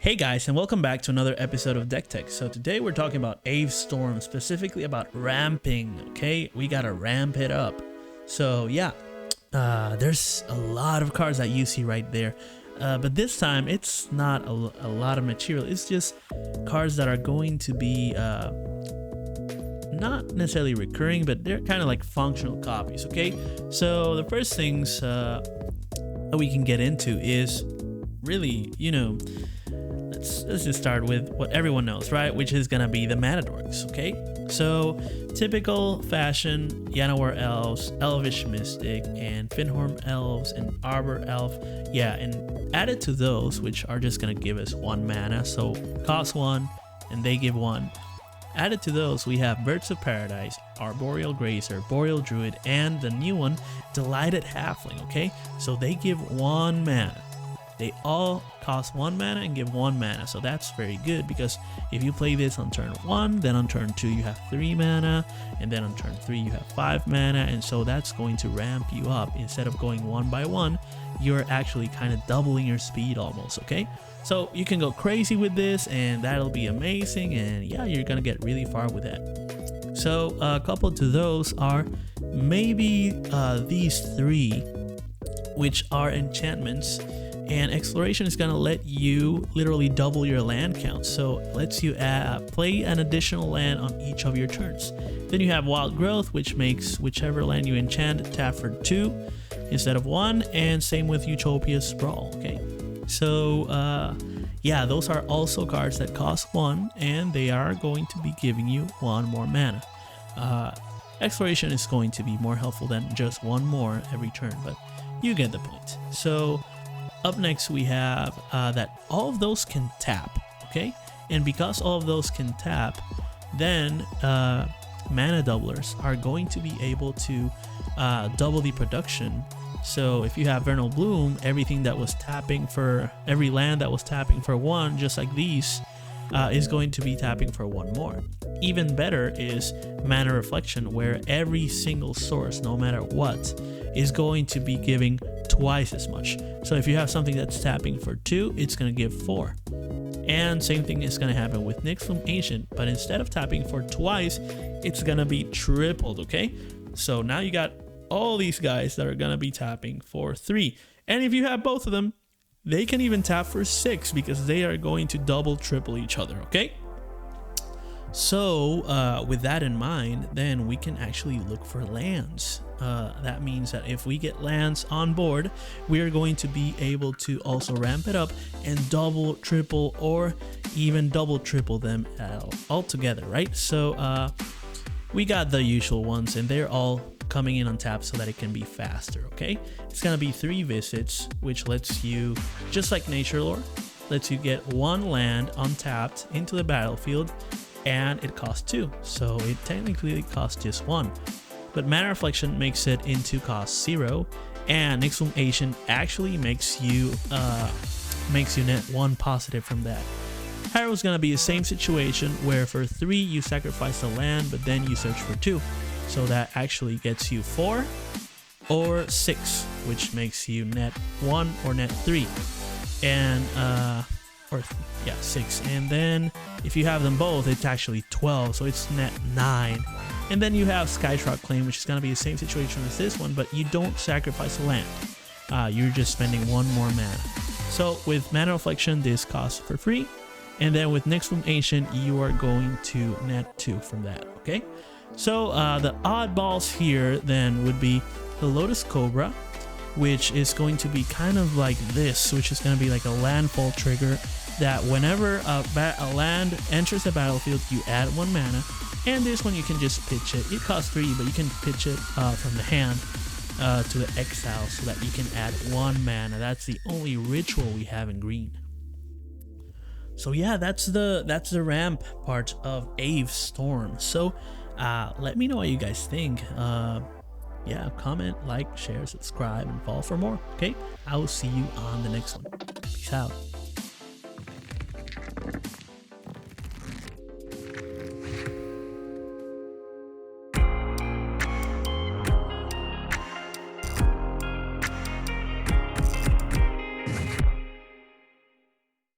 Hey guys, and welcome back to another episode of Deck Tech. So today we're talking about Aeve Storm, specifically about ramping. Okay, we gotta ramp it up. So yeah, there's a lot of cards that you see right there, but this time it's not a lot of material. It's just cards that are going to be not necessarily recurring, but they're kind of like functional copies. Okay, so the first things that we can get into is really, let's just start with what everyone knows, right? Which is gonna be the mana dorks. Okay, so typical fashion: Llanowar elves, Elvish Mystic, and Finhorn elves, and Arbor elf. Yeah, and added to those, which are just gonna give us 1 mana, so cost 1 and they give 1. Added to those, we have Birds of Paradise, Arboreal Grazer, Boreal Druid, and the new one, Delighted Halfling. Okay, so they give 1 mana. They all cost 1 mana and give 1 mana, so that's very good, because if you play this on turn 1, then on turn 2 you have 3 mana, and then on turn 3 you have 5 mana, and so that's going to ramp you up. Instead of going 1 by 1, you're actually kind of doubling your speed almost. Okay, so you can go crazy with this and that'll be amazing, and yeah, you're gonna get really far with that. So a couple to those are maybe these 3, which are enchantments. And exploration is gonna let you literally double your land count, so it lets you play an additional land on each of your turns. Then you have Wild Growth, which makes whichever land you enchant tap for 2 instead of 1, and same with Utopia's Sprawl. Okay, so yeah, those are also cards that cost 1, and they are going to be giving you 1 more mana. Exploration is going to be more helpful than just 1 more every turn, but you get the point. So up next we have that all of those can tap. Okay, and because all of those can tap, then mana doublers are going to be able to double the production. So if you have Vernal Bloom, everything that was tapping for every land that was tapping for 1, just like these, is going to be tapping for 1 more. Even better is Mana Reflection, where every single source, no matter what, is going to be giving twice as much. So if you have something that's tapping for 2, it's going to give 4. And same thing is going to happen with Nyxfloom Ancient, but instead of tapping for twice, it's going to be tripled. Okay, so now you got all these guys that are going to be tapping for 3, and if you have both of them, they can even tap for 6, because they are going to double triple each other. Okay, so with that in mind, then we can actually look for lands. That means that if we get lands on board, we are going to be able to also ramp it up and double, triple, or even double triple them all together, right? So we got the usual ones, and they're all coming in on tap so that it can be faster. Okay, it's gonna be 3 visits, which lets you, just like Nature Lore, lets you get 1 land untapped into the battlefield, and it costs 2, so it technically costs just 1. But Mana Reflection makes it into cost 0, and Nyxfloom Ancient actually makes you net 1 positive from that. Harrow's gonna be the same situation, where for 3 you sacrifice a land, but then you search for 2, so that actually gets you 4 or 6, which makes you net 1 or net 3, and 6. And then if you have them both, it's actually 12, so it's net 9. And then you have Skyshroud Claim, which is going to be the same situation as this one, but you don't sacrifice a land. You're just spending 1 more mana. So with Mana Reflection, this costs for free, and then with Nyxfloom Ancient, you are going to net 2 from that. Okay, so the oddballs here then would be the Lotus Cobra, which is going to be kind of like this, which is going to be like a landfall trigger, that whenever a land enters the battlefield, you add 1 mana. And this one you can just pitch it. It costs 3, but you can pitch it from the hand to the exile, so that you can add 1 mana. That's the only ritual we have in green. So yeah, that's the ramp part of Aeve Storm. So let me know what you guys think. Yeah, comment, like, share, subscribe, and follow for more. Okay, I will see you on the next one. Peace out.